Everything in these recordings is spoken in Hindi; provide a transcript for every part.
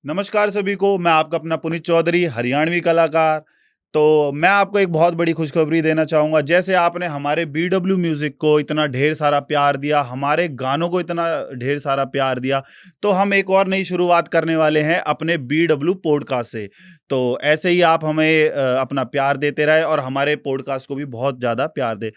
नमस्कार सभी को, मैं आपका अपना पुनीत चौधरी, हरियाणवी कलाकार। तो मैं आपको एक बहुत बड़ी खुशखबरी देना चाहूँगा। जैसे आपने हमारे बीडब्ल्यू म्यूज़िक को इतना ढेर सारा प्यार दिया, हमारे गानों को इतना ढेर सारा प्यार दिया, तो हम एक और नई शुरुआत करने वाले हैं अपने बीडब्ल्यू पॉडकास्ट से। तो ऐसे ही आप हमें अपना प्यार देते रहे और हमारे पॉडकास्ट को भी बहुत ज़्यादा प्यार दें।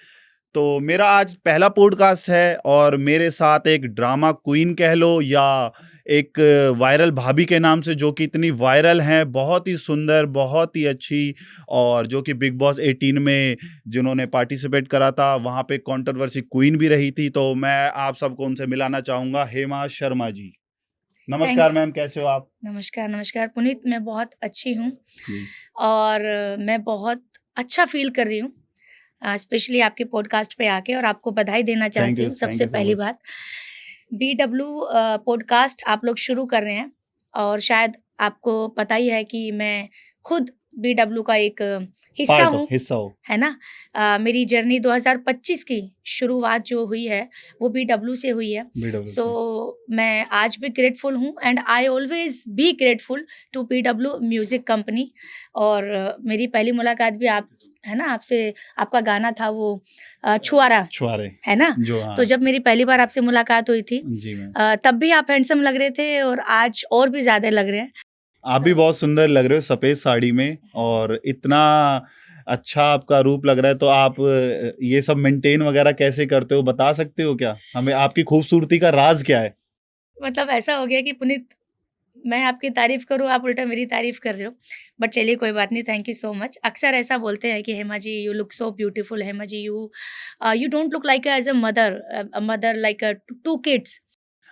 तो मेरा आज पहला पॉडकास्ट है और मेरे साथ एक ड्रामा क्वीन कह लो या एक वायरल भाभी के नाम से, जो कि इतनी वायरल हैं, बहुत ही सुंदर, बहुत ही अच्छी, और जो कि बिग बॉस 18 में जिन्होंने पार्टिसिपेट करा था वहाँ पे कंट्रोवर्सी क्वीन भी रही थी। तो मैं आप सबको उनसे मिलाना चाहूँगा, हेमा शर्मा जी। थैंक नमस्कार मैम, कैसे हो आप? नमस्कार, नमस्कार पुनीत, मैं बहुत अच्छी हूँ जी। और मैं बहुत अच्छा फ़ील कर रही हूँ स्पेशली आपके पॉडकास्ट पे आके और आपको बधाई देना चाहती हूँ थैंक सबसे यू सो पहली मच। बात। बीडब्ल्यू पॉडकास्ट आप लोग शुरू कर रहे हैं और शायद आपको पता ही है कि मैं खुद बीडब्ल्यू का एक हिस्सा पार्ट हो, हूँ, हिस्सा हो। है ना? मेरी जर्नी 2025 की शुरुआत जो हुई है, वो बीडब्ल्यू से हुई है। बीडब्ल्यू सो से। मैं आज भी ग्रेटफुल हूँ and I always be grateful to BW music company. और मेरी पहली मुलाकात भी आप है ना, आपसे आपका गाना था वो छुआरा, छुआरे। है ना? जो तो हाँ। जब मेरी पहली बार आपसे मुलाकात हुई थी जी मैम। तब भी आप हैंडसम लग रहे थे और आज और भी ज़्यादा लग रहे हैं। आप भी सो बहुत सुंदर लग रहे हो सफ़ेद साड़ी में, और इतना अच्छा आपका रूप लग रहा है। तो आप ये सब मेंटेन वगैरह कैसे करते हो, बता सकते हो क्या? हमें आपकी खूबसूरती का राज़ क्या है? मतलब ऐसा हो गया कि पुनीत, मैं आपकी तारीफ़ करूँ, आप उल्टा मेरी तारीफ़ कर रहे हो। बट चलिए कोई बात नहीं, थैंक यू सो मच। अक्सर ऐसा बोलते हैं कि Hema ji you look so beautiful, Hema ji you don't look like as a mother like two kids.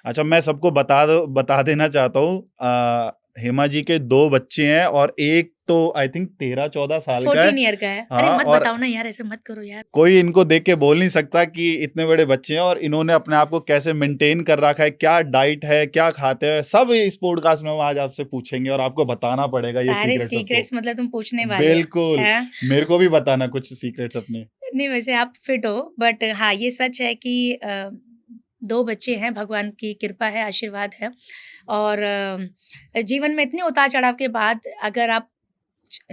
अच्छा, मैं सबको बता देना चाहता हूँ, हेमा जी के 2 बच्चे हैं और एक तो आई थिंक 13-14 साल का है। 14 ईयर का है। अरे हाँ, मत और बताओ ना यार, ऐसे मत करो यार। कोई इनको देख के बोल नहीं सकता कि इतने बड़े बच्चे हैं, और इन्होंने अपने आप को कैसे मेंटेन कर रखा है, क्या डाइट है, क्या खाते हैं, सब इस पॉडकास्ट में हम आज आपसे पूछेंगे और आपको बताना पड़ेगा ये सारे सीक्रेट सबको। सीक्रेट्स मतलब तुम पूछने वाले हो, बिल्कुल, हैं? मेरे को भी बताना कुछ सीक्रेट्स अपने। नहीं वैसे आप फिट हो, बट हाँ, ये सच है कि 2 बच्चे हैं, भगवान की कृपा है, आशीर्वाद है। और जीवन में इतने उतार-चढ़ाव के बाद अगर आप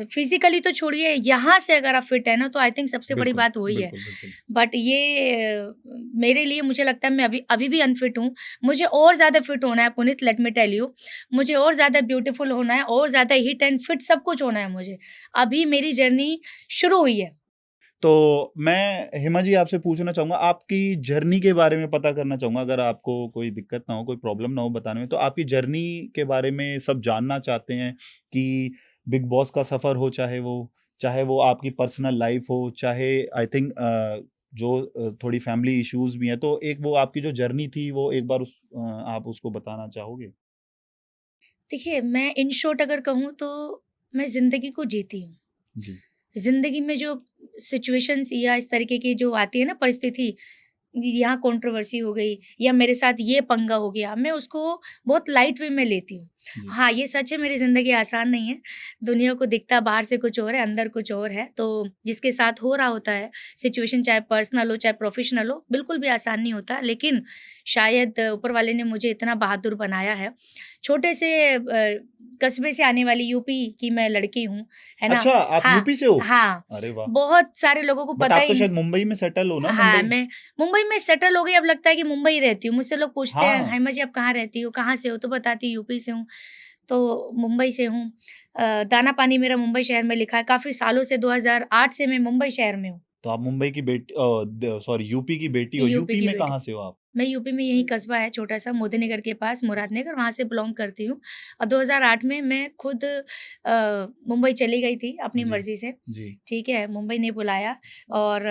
फिज़िकली तो छोड़िए, यहाँ से अगर आप फिट हैं ना, तो आई थिंक सबसे बड़ी बिल्कुल, बात वही है। बिल्कुल, बिल्कुल। बट ये मेरे लिए मुझे लगता है मैं अभी अभी भी अनफिट हूँ। मुझे और ज़्यादा फिट होना है Puneet, let me tell you. मुझे और ज़्यादा ब्यूटीफुल होना है, और ज़्यादा हिट एंड फिट सब कुछ होना है मुझे। अभी मेरी जर्नी शुरू हुई है। तो मैं हेमा जी आपसे पूछना चाहूँगा, आपकी जर्नी के बारे में पता करना चाहूँगा, अगर आपको कोई दिक्कत ना हो, कोई प्रॉब्लम ना हो बताने में, तो आपकी जर्नी के बारे में सब जानना चाहते हैं कि बिग बॉस का सफ़र हो, चाहे वो आपकी पर्सनल लाइफ़ हो, चाहे आई थिंक जो थोड़ी फैमिली इश्यूज़ भी हैं, तो एक वो आपकी जो जर्नी थी, वो एक बार आप उसको बताना चाहोगे? देखिए, मैं इन शॉर्ट अगर कहूँ तो मैं ज़िंदगी को जीती हूँ। जी। ज़िंदगी में जो सिचुएशंस या इस तरीके की जो आती है ना परिस्थिति, यहाँ कंट्रोवर्सी हो गई या मेरे साथ ये पंगा हो गया, मैं उसको बहुत लाइट वे में लेती हूँ। जी। हाँ, ये सच है, मेरी ज़िंदगी आसान नहीं है। दुनिया को दिखता बाहर से कुछ और है, अंदर कुछ और है। तो जिसके साथ हो रहा होता है सिचुएशन, चाहे पर्सनल हो, चाहे प्रोफ़ेशनल हो, बिल्कुल भी आसान नहीं होता। लेकिन शायद ऊपर वाले ने मुझे इतना बहादुर बनाया है। छोटे से कस्बे से आने वाली यूपी की मैं लड़की हूँ, है ना? अच्छा, आप हाँ, यूपी से हो? हाँ। अरे वाह! बहुत सारे लोगों को बट पता आप ही तो नहीं। शायद मुंबई में सेटल हो ना, हाँ, मुंबई? मैं मुंबई में सेटल हो गई, अब लगता है कि मुंबई ही रहती हूँ। मुझसे लोग पूछते हैं, हाँ। "हेमा जी आप कहाँ रहती हो? कहाँ से हो?" तो बताती हूँ यूपी से हूँ, तो मुंबई से हूँ। दाना-पानी मेरा मुंबई शहर में लिखा है। काफ़ी सालों से 2008 से मैं मुंबई शहर में हूँ, तो आप मुंबई की सॉरी यूपी की बेटी हो। यूपी यूपी की में बेटी। कहाँ से हो आप? मैं यूपी में यही कस्बा है छोटा-सा मोदीनगर के पास मुरादनगर, वहाँ से बिलॉन्ग करती हूँ। और 2008 में मैं खुद मुंबई चली गई थी अपनी जी, मर्ज़ी से, जी। ठीक है? मुंबई ने बुलाया और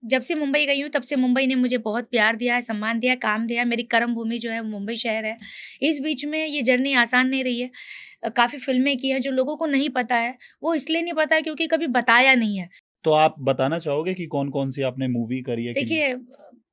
जब से मुंबई गई हूँ तब से मुंबई ने मुझे बहुत प्यार दिया है, सम्मान दिया है, काम दिया है। मेरी कर्म भूमि जो है वो मुंबई शहर है। इस बीच में ये जर्नी आसान नहीं रही है। काफ़ी फ़िल्में की हैं जो लोगों को नहीं पता है, वो इसलिए नहीं पता है क्योंकि कभी बताया नहीं है। तो आप बताना चाहोगे कि कौन-कौन सी आपने मूवी करी है कि देखिए,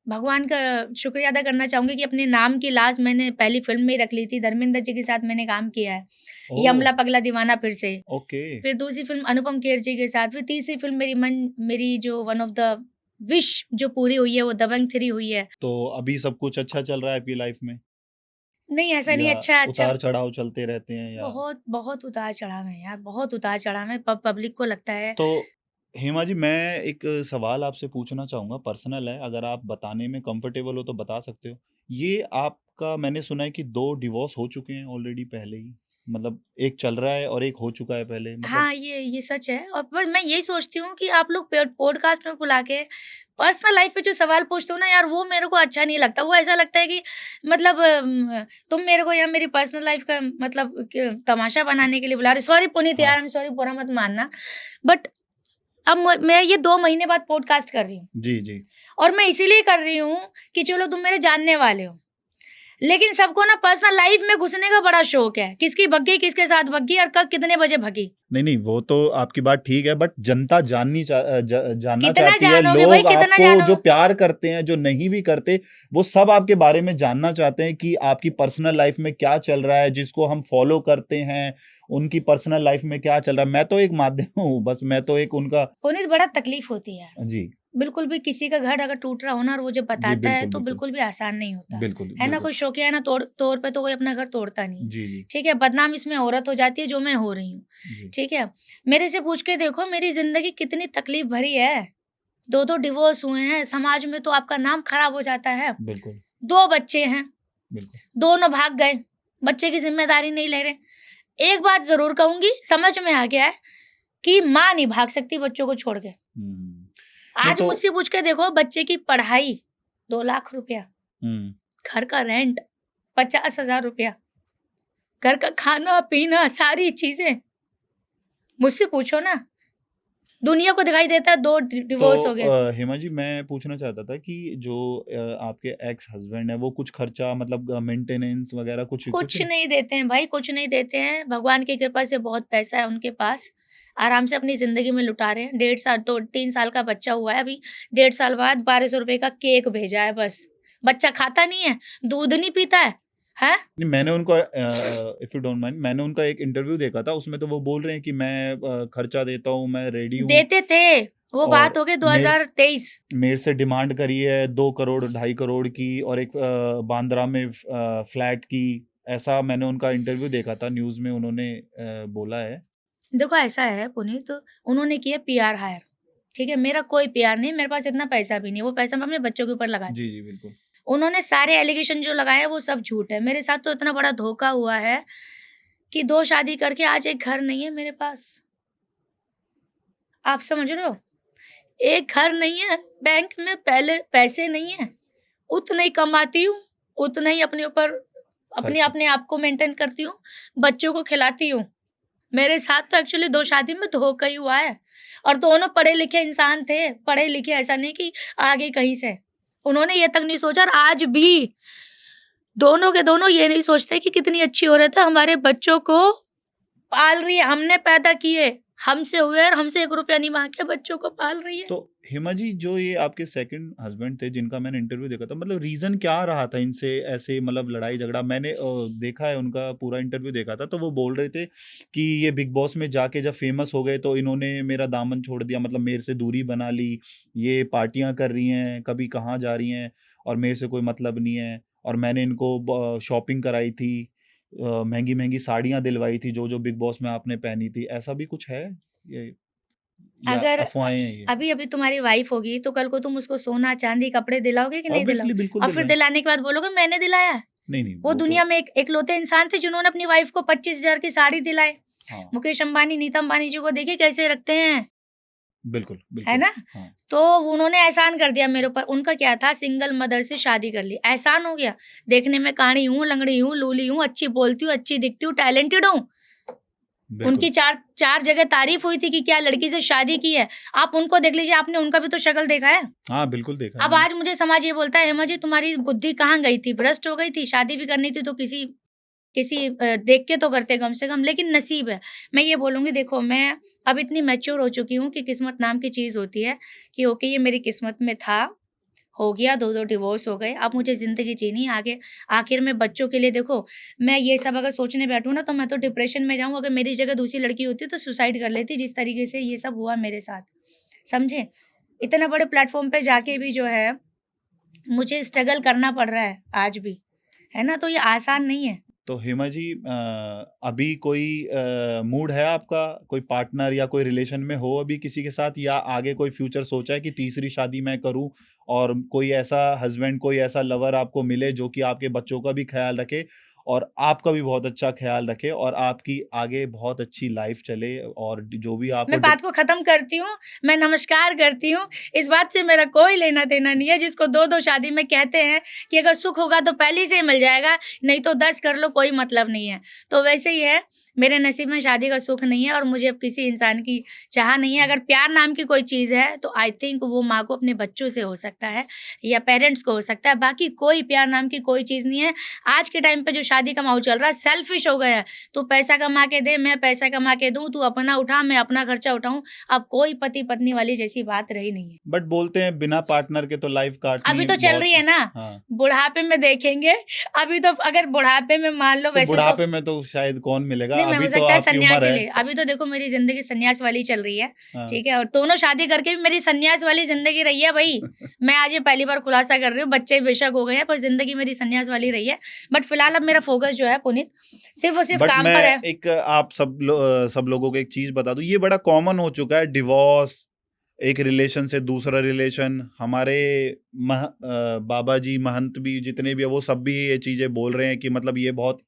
भगवान का शुक्रिया अदा करना चाहूँगी कि अपने नाम की लाज मैंने पहली फ़िल्म में ही रख ली थी। धर्मेंद्र जी के साथ मैंने काम किया है। ओह! यमला पगला दीवाना फिर से। ओके। फिर दूसरी फ़िल्म अनुपम खेर जी के साथ। फिर तीसरी फ़िल्म मेरी जो वन ऑफ द विश जो पूरी हुई है वो दबंग 3 हुई है। तो अभी सब कुछ अच्छा चल रहा है आपकी लाइफ में? नहीं ऐसा नहीं, या अच्छा अच्छा उतार चढ़ाव चलते रहते हैं या? बहुत बहुत उतार चढ़ाव है यार, बहुत उतार चढ़ाव है। पब्लिक को लगता है। तो हेमा जी, मैं एक सवाल आपसे पूछना चाहूँगा, पर्सनल है, अगर आप बताने में कंफर्टेबल हो तो बता सकते हो। ये आपका मैंने सुना है कि 2 डिवोर्स हो चुके हैं ऑलरेडी पहले ही, मतलब एक चल रहा है और एक हो चुका है पहले, मतलब। हाँ, ये सच है। और पर मैं यही सोचती हूँ कि आप लोग पॉडकास्ट में बुला के पर्सनल लाइफ पे जो सवाल पूछते हो ना यार, वो मेरे को अच्छा नहीं लगता। वो ऐसा लगता है कि मतलब तुम मेरे को यहाँ मेरी पर्सनल लाइफ का मतलब तमाशा बनाने के लिए बुला रहे। सॉरी पुनीत हाँ। यार, आई एम सॉरी, बुरा मत मानना। बट अब मैं ये 2 महीने बाद पॉडकास्ट कर रही हूँ, जी, जी। और मैं इसीलिए कर रही हूँ कि चलो तुम मेरे जानने वाले हो। लेकिन सबको ना पर्सनल लाइफ में घुसने का बड़ा शौक है, किसकी भग्गी, किसके साथ भग्गी और कब कितने बजे भगी। नहीं, नहीं, वो तो आपकी बात ठीक है, बट जनता जानना कितना चाहती है, जानोगे भाई, लोग कितना आपको जो जानोगे? प्यार करते हैं, जो नहीं भी करते, वो सब आपके बारे में जानना चाहते हैं कि आपकी पर्सनल लाइफ में क्या चल रहा है, जिसको हम फॉलो करते हैं, उनकी पर्सनल लाइफ में क्या चल रहा है। मैं तो एक माध्यम हूँ, बस मैं तो एक उनका। पुनीत बड़ा तकलीफ होती है। जी, बिल्कुल भी किसी का घर अगर टूट रहा हो ना और वो जब जी, बताता है बिल्कुल, तो बिल्कुल। बिल्कुल भी आसान नहीं होता। बिल्कुल, है ना, बिल्कुल। कोई शौकिया है ना, तौर पे तो कोई अपना घर तोड़ता नहीं है। जी, जी, ठीक है, बदनाम इसमें औरत हो जाती है जो मैं हो रही हूँ। जी। ठीक है, मेरे से पूछ के देखो मेरी जिंदगी कितनी तकलीफ भरी है। 2 डिवोर्स हुए हैं, समाज में तो आपका नाम खराब हो जाता है। बिल्कुल, 2 बच्चे हैं, बिल्कुल। दोनों भाग गए, बच्चे की जिम्मेदारी नहीं ले रहे। एक बात जरूर कहूंगी, समझ में आ गया है कि माँ नहीं भाग सकती बच्चों को छोड़ के। हुँ। नहीं आज तो। मुझसे पूछ के देखो, बच्चे की पढ़ाई 2 लाख रुपया, हुँ। घर का रेंट 50,000 रुपया, घर का खाना पीना सारी चीजें, मुझसे पूछो ना। दुनिया को दिखाई देता है 2 तो डिवोर्स हो गए। हेमा जी, मैं पूछना चाहता था कि जो आपके एक्स हस्बैंड है, वो कुछ खर्चा, मतलब मेंटेनेंस वगैरह कुछ कुछ कुछ नहीं? नहीं देते हैं भाई, कुछ नहीं देते हैं। भगवान की कृपा से बहुत पैसा है उनके पास, आराम से अपनी जिंदगी में लुटा रहे हैं। 1.5 साल तो 3 साल का बच्चा हुआ है अभी, 1.5 साल बाद 1200 रुपए का केक भेजा है बस। बच्चा खाता नहीं है, दूध नहीं पीता है? नहीं, मैंने उनका इफ यू डोंट माइंड, मैंने उनका एक इंटरव्यू देखा था, उसमें तो वो बोल रहे हैं कि मैं खर्चा देता हूँ, मैं रेडी हूँ, देते थे, वो बात और हो गई मेरे 2023। मेरे से डिमांड करी है 2 करोड़ 2.5 करोड़ की, और एक बांद्रा में फ्लैट की। ऐसा मैंने उनका इंटरव्यू देखा था, न्यूज़ में उन्होंने बोला है। देखो ऐसा है पुनीत, उन्होंने किया पीआर हायर। ठीक है, मेरा कोई पीआर नहीं, मेरे पास इतना पैसा भी नहीं, वो पैसा मैं अपने बच्चों के ऊपर लगाती जी, हूँ। जी, बिल्कुल। उन्होंने सारे एलिगेशन जो लगाए हैं वो सब झूठ है। मेरे साथ तो इतना बड़ा धोखा हुआ है कि 2 शादी करके आज एक घर नहीं है मेरे पास। आप समझ रहे हो? एक घर नहीं है, बैंक में पहले पैसे नहीं है, उतना ही कमाती हूँ, उतना ही अपने ऊपर खर्च कर। अपने आप को मेंटेन करती हूँ, बच्चों को खिलाती हूँ। मेरे साथ तो एक्चुअली 2 शादी में धोखा ही हुआ है, और दोनों पढ़े-लिखे इंसान थे, पढ़े-लिखे ऐसा नहीं कि आगे कहीं से। उन्होंने ये तक नहीं सोचा, और आज भी दोनों के दोनों ये नहीं सोचते कि कितनी अच्छी औरत है, हमारे बच्चों को पाल रही है, हमने पैदा किए, हमसे हुए और हमसे 1 रुपया नहीं माँग के बच्चों को पाल रही है। तो हेमा जी, जो ये आपके सेकंड हस्बैंड थे, जिनका मैंने इंटरव्यू देखा था, मतलब रीज़न क्या रहा था इनसे ऐसे, मतलब लड़ाई झगड़ा? मैंने देखा है, उनका पूरा इंटरव्यू देखा था, तो वो बोल रहे थे कि ये बिग बॉस में जाके जब फेमस हो गए तो इन्होंने मेरा दामन छोड़ दिया, मतलब मेरे से दूरी बना ली, ये पार्टियां कर रही हैं, कभी कहाँ जा रही हैं, और मेरे से कोई मतलब नहीं है। और मैंने इनको शॉपिंग कराई थी, महंगी महंगी साड़ियाँ दिलवाई थी, जो जो बिग बॉस में आपने पहनी थी। ऐसा भी कुछ है ये, या अगर अफवाहें हैं ये? अभी-अभी तुम्हारी वाइफ़ होगी, तो कल को तुम उसको सोना, चांदी, कपड़े दिलाओगे कि नहीं ऑब्वियसली दिलाओगे? बिल्कुल और फिर दिलवाएँ। दिलाने के बाद बोलोगे मैंने दिलाया है। नहीं, नहीं, वो वो तो। दुनिया में एक इकलौते इंसान थे जिन्होंने अपनी वाइफ़ को 25,000 की साड़ी दिलाई। हाँ, मुकेश अंबानी, नीता अंबानी जी को देखिए कैसे रखते हैं, बिल्कुल, है बिल्कुल। ना? हाँ, तो उन्होंने एहसान कर दिया मेरे ऊपर। उनका क्या था, सिंगल मदर से शादी कर ली, एहसान हो गया। देखने में काणी हूँ, लंगड़ी हूँ, लूली हूँ, अच्छी बोलती हूँ, अच्छी दिखती हूँ, टैलेंटेड हूँ। बिल्कुल। उनकी 4 जगह तारीफ़ हुई थी कि क्या लड़की से शादी की है। आप उनको देख लीजिए, आपने उनका भी तो शक्ल देखा है। हाँ, बिल्कुल देखा है अब मैंने। आज मुझे समाज ये बोलता है, हेमा जी तुम्हारी बुद्धि कहाँ गई थी? भ्रष्ट हो गई थी? शादी भी करनी थी तो किसी किसी देख के तो करते कम से कम, लेकिन नसीब है। मैं ये बोलूँगी, देखो मैं अब इतनी मैच्योर हो चुकी हूँ कि किस्मत नाम की चीज़ होती है, कि ओके ये मेरी किस्मत में था, हो गया, 2-2 डिवोर्स हो गए, अब मुझे ज़िंदगी जीनी है आगे। आखिर में बच्चों के लिए देखो, मैं ये सब अगर सोचने बैठूँ ना तो मैं तो डिप्रेशन में जाऊँ। अगर मेरी जगह दूसरी लड़की होती तो सुसाइड कर लेती, जिस तरीके से ये सब हुआ मेरे साथ। समझे? इतने बड़े प्लेटफ़ॉर्म पे जाके भी जो है मुझे स्ट्रगल करना पड़ रहा है आज भी, है ना? तो ये आसान नहीं है। तो हेमा जी अभी कोई मूड है आपका, कोई पार्टनर या कोई रिलेशन में हो अभी किसी के साथ, या आगे कोई फ्यूचर सोचा है कि तीसरी शादी मैं करूं, और कोई ऐसा हस्बैंड, कोई ऐसा लवर आपको मिले जो कि आपके बच्चों का भी ख्याल रखे और आपका भी बहुत अच्छा ख्याल रखे और आपकी आगे बहुत अच्छी लाइफ चले, और जो भी आपको मैं बात को ख़त्म करती हूँ, मैं नमस्कार करती हूँ। इस बात से मेरा कोई लेना-देना नहीं है, जिसको 2-2 शादी में कहते हैं कि अगर सुख होगा तो पहले से ही मिल जाएगा, नहीं तो 10 कर लो, कोई मतलब नहीं है। तो वैसे ही है, मेरे नसीब में शादी का सुख नहीं है और मुझे अब किसी इंसान की चाह नहीं है। अगर प्यार नाम की कोई चीज़ है, तो आई थिंक वो माँ को अपने बच्चों से हो सकता है या पेरेंट्स को हो सकता है, बाकी कोई प्यार नाम की कोई चीज़ नहीं है। आज के टाइम पे जो शादी का माहौल चल रहा है, सेल्फिश हो गया है। तू पैसा कमा के दे, मैं पैसा कमा के दूँ, तू अपना उठा, मैं अपना खर्चा उठाऊँ। अब कोई पति-पत्नी वाली जैसी बात रही नहीं है। बट बोलते हैं बिना पार्टनर के तो लाइफ काटनी अभी तो चल बहुत। रही है ना, हाँ, बुढ़ापे में देखेंगे। अभी तो अगर बुढ़ापे में मान लो तो वैसे तो बुढ़ापे में तो शायद कौन मिलेगा, नहीं, मैं अभी हो तो सकता है आपकी उम्र सन्यासी है। ले। अभी तो देखो मेरी ज़िंदगी सन्यास वाली चल रही है, हाँ। ठीक है? और दोनों शादी करके भी मेरी सन्यास वाली ज़िंदगी रही है भई। मैं आज ये पहली बार खुलासा कर रही हूँ, बच्चे बेशक हो गए हैं पर ज़िंदगी मेरी सन्यास वाली रही है। बट फिलहाल अब मेरा फ़ोकस जो है पुनीत, सिर्फ़ और सिर्फ़ बट काम मैं पर है। एक आप सब लोगों को एक चीज बता दूं, ये बड़ा कॉमन हो चुका है, डिवोर्स, एक रिलेशन से दूसरा रिलेशन। हमारे बाबा जी महंत भी जितने भी है वो सब भी ये चीजें बोल रहे हैं कि मतलब ये बहुत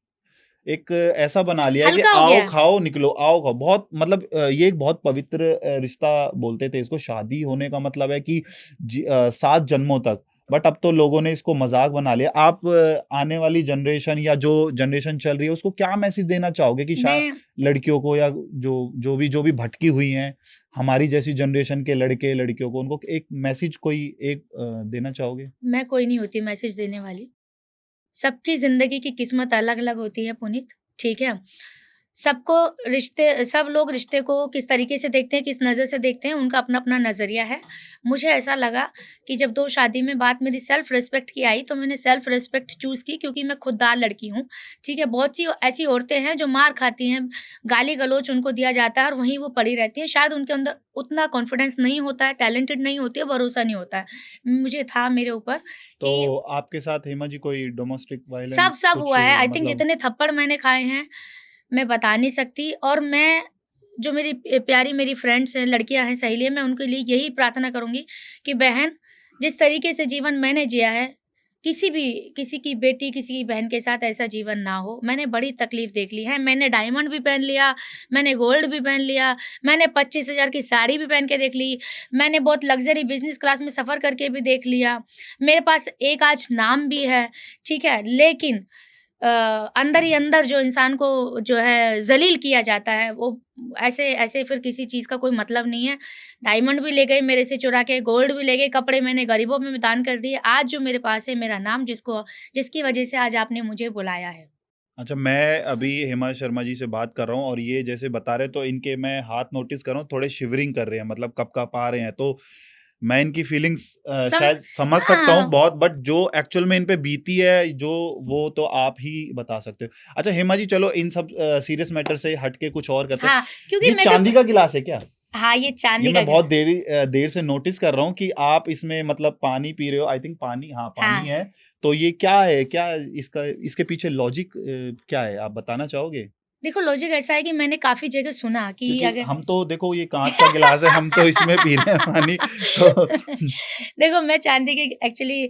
एक ऐसा बना लिया है कि हल्का हो आओ गया। खाओ निकलो, आओ खाओ, बहुत मतलब ये एक बहुत पवित्र रिश्ता बोलते थे इसको। शादी होने का मतलब है कि 7 जन्मों तक। बट अब तो लोगों ने इसको मजाक बना लिया। आप आने वाली जनरेशन या जो जनरेशन चल रही है उसको क्या मैसेज देना चाहोगे कि मैं लड़कियों को, या जो भी भटकी हुई हैं, हमारी जैसी जनरेशन के लड़के लड़कियों को, उनको एक मैसेज कोई एक देना चाहोगे? मैं कोई नहीं होती मैसेज देने वाली। सबकी ज़िंदगी की किस्मत अलग-अलग होती है पुनीत, ठीक है? सब लोग रिश्ते को किस तरीके से देखते हैं, किस नज़र से देखते हैं, उनका अपना-अपना नज़रिया है। मुझे ऐसा लगा कि जब 2 शादी में बात मेरी सेल्फ रिस्पेक्ट की आई, तो मैंने सेल्फ रिस्पेक्ट चूज़ की क्योंकि मैं खुददार लड़की हूँ, ठीक है? बहुत सी ऐसी औरतें हैं जो मार खाती हैं, गाली-गलौच उनको दिया जाता है और वहीं वो पड़ी रहती हैं। शायद उनके अंदर उतना कॉन्फिडेंस नहीं होता है, टैलेंटेड नहीं होती है, भरोसा नहीं होता है। मुझे था मेरे ऊपर तो कि आपके साथ हेमा जी कोई डोमेस्टिक सब वायलेंस सब कुछ हुआ है। आई थिंक मतलब? जितने थप्पड़ मैंने खाए हैं, मैं बता नहीं सकती और मैं जो मेरी प्यारी मेरी फ्रेंड्स हैं, लड़कियाँ हैं, सहेलियाँ, मैं उनके लिए यही प्रार्थना करूँगी कि बहन, जिस तरीके से जीवन मैंने जिया है, किसी की बेटी, किसी की बहन के साथ ऐसा जीवन ना हो। मैंने बड़ी तकलीफ़ देख ली है। मैंने डायमंड भी पहन लिया, मैंने गोल्ड भी पहन लिया, मैंने 25,000 की साड़ी भी पहन के देख ली, मैंने बहुत लग्ज़री बिज़नेस क्लास में सफ़र करके भी देख लिया। मेरे पास एक आज नाम भी है, ठीक है? लेकिन अंदर ही अंदर जो इंसान को जो है ज़लील किया जाता है, वो ऐसे ऐसे फिर किसी चीज़ का कोई मतलब नहीं है। डायमंड भी ले गए मेरे से चुरा के, गोल्ड भी ले गए, कपड़े मैंने गरीबों में दान कर दिए। आज जो मेरे पास है मेरा नाम, जिसकी वजह से आज आपने मुझे बुलाया है। अच्छा, मैं अभी हेमा शर्मा जी से बात कर रहा हूँ और ये जैसे बता रहे, तो इनके मैं हाथ नोटिस कर रहा हूँ, थोड़े शिवरिंग कर रहे हैं, मतलब कँप-कँप आ रहे हैं। तो मैं इनकी फीलिंग्स सम शायद समझ सकता हूँ हाँ, बहुत, बट जो एक्चुअल में इन पे बीती है, जो वो तो आप ही बता सकते हो। अच्छा हेमा जी, चलो इन सब सीरियस मैटर से हट के कुछ और करते हैं। हाँ, क्योंकि ये मैं भी चांदी का गिलास है क्या? हाँ, ये ये चांदी का मैं बहुत देर से नोटिस कर रहा हूँ कि आप इसमें मतलब पानी पी रहे हो। आई थिंक पानी, हाँ, पानी हाँ। है। तो ये क्या है? क्या इसका इसके पीछे लॉजिक क्या है? आप बताना चाहोगे? देखो लॉजिक ऐसा है कि मैंने काफ़ी जगह सुना कि क्योंकि अगर हम तो देखो ये काँच का गिलास है, हम तो इसमें पी रहे हैं पानी। तो देखो मैं चांदी की एक्चुअली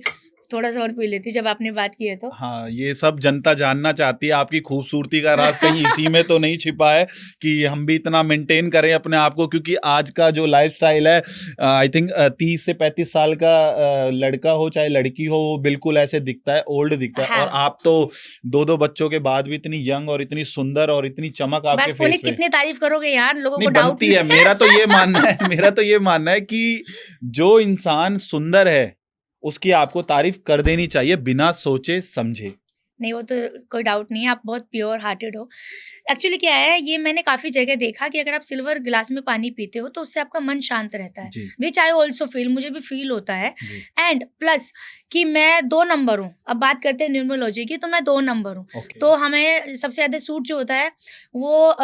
थोड़ा-सा और पी लेती हूँ जब आपने बात की है तो। हाँ, ये सब जनता जानना चाहती है, आपकी खूबसूरती का राज़ कहीं इसी में तो नहीं छिपा है कि हम भी इतना मेंटेन करें अपने आप को, क्योंकि आज का जो लाइफ़स्टाइल है, आई थिंक 30 से 35 साल का लड़का हो चाहे लड़की हो, वो बिल्कुल ऐसे दिखता है, ओल्ड दिखता है। और हाँ, आप तो 2-2 बच्चों के बाद भी इतनी यंग और इतनी सुंदर और इतनी चमक आपके बस फेस पुनीत पे। कितनी तारीफ़ करोगे यार, लोगों नहीं, को डाउट बनती है। नहीं मेरा तो ये मानना है मेरा तो ये मानना है कि जो इंसान सुंदर है, उसकी आपको तारीफ़ कर देनी चाहिए बिना सोचे समझे। नहीं, वो तो कोई डाउट नहीं है, आप बहुत प्योर हार्टेड हो। एक्चुअली क्या है, ये मैंने काफ़ी जगह देखा कि अगर आप सिल्वर ग्लास में पानी पीते हो, तो उससे आपका मन शांत रहता है। जी, व्हिच आई ऑल्सो फ़ील, मुझे भी फ़ील होता है। जी। एंड प्लस कि मैं 2 नंबर हूँ। अब बात करते हैं न्यूमरोलॉजी की, तो मैं 2 नंबर हूँ। ओके। तो हमें सबसे ज़्यादा सूट जो होता है, वो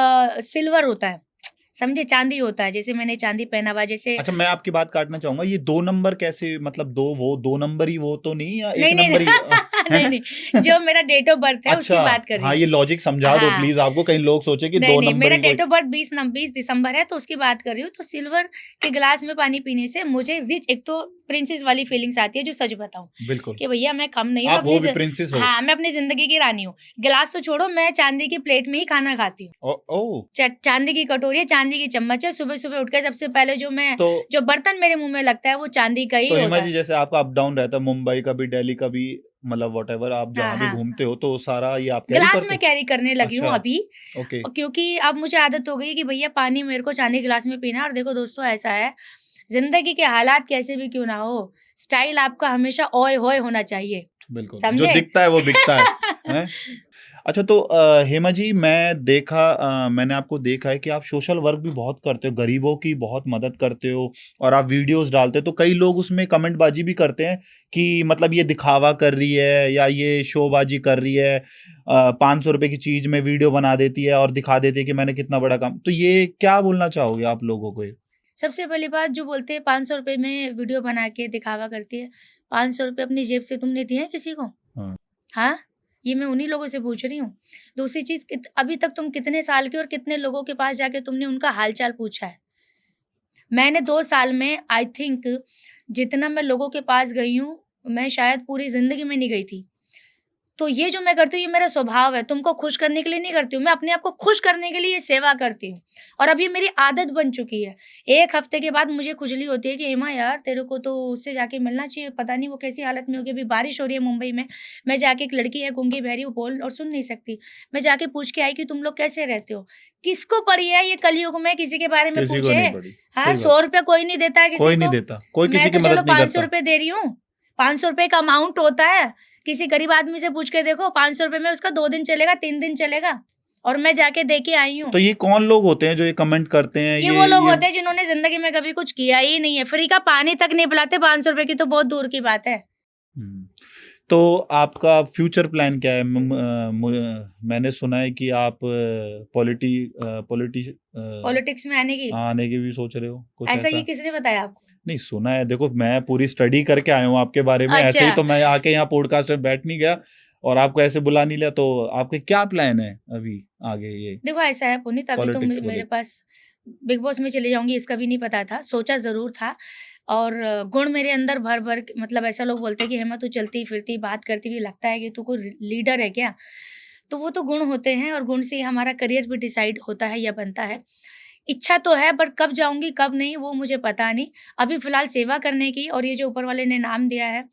सिल्वर होता है। समझे? चाँदी होता है, जैसे मैंने चाँदी पहना हुआ है, जैसे अच्छा, मैं आपकी बात काटना चाहूँगा। ये 2 नंबर कैसे, मतलब 2 नंबर ही वो तो नहीं, या 1 नहीं, नहीं, नंबर ही? नहीं नहीं, जो मेरा डेट ऑफ बर्थ है उसकी अच्छा, बात कर रही हाँ हूँ। ये लॉजिक समझा दो हाँ। प्लीज, आपको कहीं लोग सोचे कि नहीं दो नहीं, नंबर मेरा ही कोई। डेट ऑफ बर्थ 20 दिसंबर है, तो उसकी बात कर रही हूँ। तो सिल्वर के गिलास में पानी पीने से मुझे रिच, एक तो प्रिंसेस वाली फीलिंग्स आती है, जो सच बताऊं बिल्कुल, कि भैया मैं कम नहीं हूँ, मैं आप हो भी अपनी प्रिंसेस हो। हाँ, मैं अपनी जिंदगी की रानी हूँ। गिलास तो छोड़ो, मैं चांदी की प्लेट में ही खाना खाती हूँ। ओ चांदी की कटोरी है, चांदी की चम्मच है। सुबह सुबह उठ के सबसे पहले तो जो बर्तन मेरे मुंह में लगता है वो चांदी का ही तो हिमा होता जी, है। जैसे आपका अप डाउन रहता है, मुंबई कभी दिल्ली कभी, मतलब व्हाटएवर आप हाँ जहाँ भी हाँ, घूमते हो, तो सारा ये आप कैरी गिलास करते में हो? कैरी करने लगी हूँ अच्छा, अभी। ओके, और क्योंकि अब मुझे आदत हो गई कि भैया पानी मेरे को चांदी गिलास में पीना है। और देखो दोस्तों, ऐसा है, जिंदगी के हालात कैसे भी क्यों ना हो, स्टाइल आपका हमेशा ओए होए होना चाहिए, बिल्कुल, जो समझे? दिखता है वो बिकता है, हैं? अच्छा, तो हेमा जी, मैंने आपको देखा है कि आप सोशल वर्क भी बहुत करते हो, गरीबों की बहुत मदद करते हो, और आप वीडियोस डालते हो, तो कई लोग उसमें कमेंटबाजी भी करते हैं कि मतलब ये दिखावा कर रही है या ये शोबाजी कर रही है, 500 रुपए की चीज में वीडियो बना देती है और दिखा देती है कि मैंने कितना बड़ा काम। तो ये क्या बोलना चाहोगे आप लोगों को? सबसे पहली बात, जो बोलते हैं 500 रुपए में वीडियो बना के दिखावा करती है, 500 रुपए अपनी जेब से तुमने दिए हैं किसी को? हाँ, हाँ, ये मैं उन्हीं लोगों से पूछ रही हूँ। दूसरी चीज, अभी तक तुम कितने साल के और कितने लोगों के पास जाके तुमने उनका हालचाल पूछा है? मैंने 2 साल में आई थिंक जितना मैं लोगों के पास गई हूँ, मैं शायद पूरी जिंदगी में नहीं गई थी। तो ये जो मैं करती हूँ, ये मेरा स्वभाव है। तुमको खुश करने के लिए नहीं करती हूँ, मैं अपने आप को खुश करने के लिए सेवा करती हूँ। और अब ये मेरी आदत बन चुकी है। 1 हफ्ते के बाद मुझे खुजली होती है कि हेमा यार, तेरे को तो उससे जाके मिलना चाहिए, पता नहीं वो कैसी हालत में होगी। अभी बारिश हो रही है मुंबई में, मैं जाके, एक लड़की है गूंगी बहरी, वो बोल और सुन नहीं सकती, मैं जाके पूछ के आई कि तुम लोग कैसे रहते हो। किसको पड़ी है ये कलयुग में किसी के बारे में किसी को पूछे? नहीं पड़ी, हाँ, सही बात, 100 रुपया कोई नहीं देता है किसी कोई नहीं को। देता, कोई मैं किसी की तो चलो मदद नहीं 500 करता। रुपए दे रही हूँ, 500 रुपए का अमाउंट होता है। किसी गरीब आदमी से पूछ के देखो, 500 रुपए में उसका 2 दिन चलेगा, 3 दिन चलेगा। और मैं जाके दे के आई हूँ। तो ये कौन लोग होते हैं जो ये कमेंट करते हैं? ये वो लोग होते हैं जिन्होंने जिंदगी में कभी कुछ किया ही नहीं है। फ्री का पानी तक नहीं पिलाते, 500 रुपए की तो बहुत दूर की बात है। हम्म, तो आपका फ्यूचर प्लान क्या है? मैंने सुना है कि आप पॉलिटिक्स में आने की? आने की भी सोच रहे हो, कुछ ऐसा ये ऐसा? किसने बताया आपको? नहीं, सुना है, देखो मैं पूरी स्टडी करके आया हूँ आपके बारे में, ऐसे ही अच्छा, तो मैं आके यहाँ पॉडकास्ट में बैठ नहीं गया और आपको ऐसे बुला नहीं लिया। तो आपके क्या प्लान है अभी आगे, ये देखो ऐसा है पुनीत, अभी तो पॉलिटिक्स को मेरे लेकर? पास बिग बॉस में चली जाऊंगी इसका भी नहीं पता था, सोचा जरूर था। और गुण मेरे अंदर भर भर मतलब ऐसा लोग बोलते हैं कि हेमा तू चलती फिरती बात करती भी, लगता है कि तू कोई लीडर है क्या? तो वो तो गुण होते हैं, और गुण से ही हमारा करियर भी डिसाइड होता है या बनता है। इच्छा तो है, बट कब जाऊंगी कब नहीं वो मुझे पता नहीं। अभी फिलहाल सेवा करने की, और ये जो ऊपर वाले ने नाम दिया है,